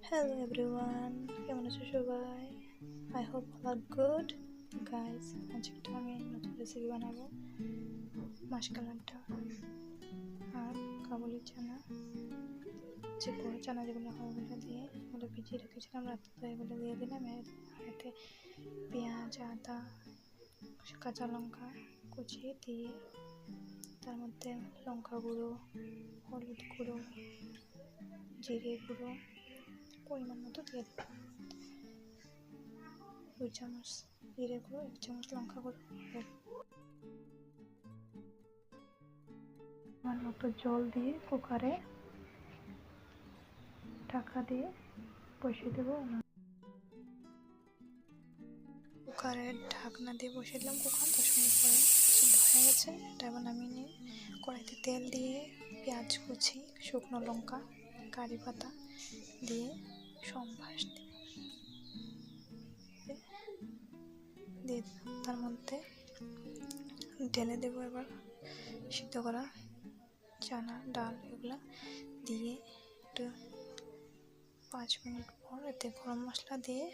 Hello everyone, কেমন আছো সবাই? I hope all are good. Guys, আজকে আমি নতুন রেসিপি বানাবো মাশকালার ডাল আর কাবুলি চানা, যে বড় চানা যেগুলো হয় ওগুলো দিয়ে ওগুলো ভিজিয়ে রেখেছিলাম রাতে, তো এগুলো দিয়ে দিলাম। আর এতে পেঁয়াজ, আদা, কাঁচা লঙ্কা কুচিয়ে দিয়ে তার মধ্যে লঙ্কা গুঁড়ো, হলুদ গুঁড়ো, জিরে গুঁড়ো পরিমাণ মতো দিয়ে দেবো। 2 চামচ জিরে গুঁড়ো, 1 চামচ লঙ্কা গুঁড়ো, পরিমাণ মতো জল দিয়ে কুকারে ঢাকা দিয়ে বসিয়ে দেবো। কুকারে ঢাকনা দিয়ে বসিয়ে দিলাম। কুকার 10 মিনিট পরে সিদ্ধ হয়ে গেছে। এটা এবার নামিয়ে নিয়ে কড়াইতে তেল দিয়ে পেঁয়াজ কুচি, শুকনো লঙ্কা, কারি পাতা দিয়ে সম্ভাস দিয়ে তার মধ্যে ঢেলে দেবো। এবার সিদ্ধ করা চানা, ডাল এগুলো দিয়ে একটু 5 মিনিট পর এতে গরম মশলা দিয়ে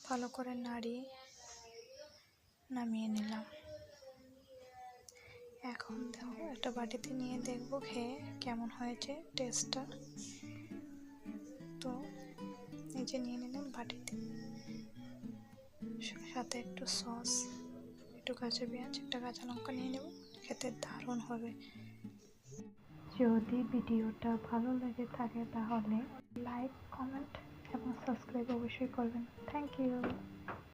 ভালো করে নাড়িয়ে নামিয়ে নিলাম। এখন দেখো একটা বাটিতে নিয়ে দেখবো খেয়ে কেমন হয়েছে টেস্টটা। তো এই যে নিয়ে নিলাম বাটিতে, সাথে একটু সস, একটু কাঁচা পেঁয়াজ, একটা কাঁচা লঙ্কা নিয়ে নেব। খেতে দারুণ হবে। যদি ভিডিওটা ভালো লেগে থাকে তাহলে লাইক, কমেন্ট এবং সাবস্ক্রাইব অবশ্যই করবেন। Thank you.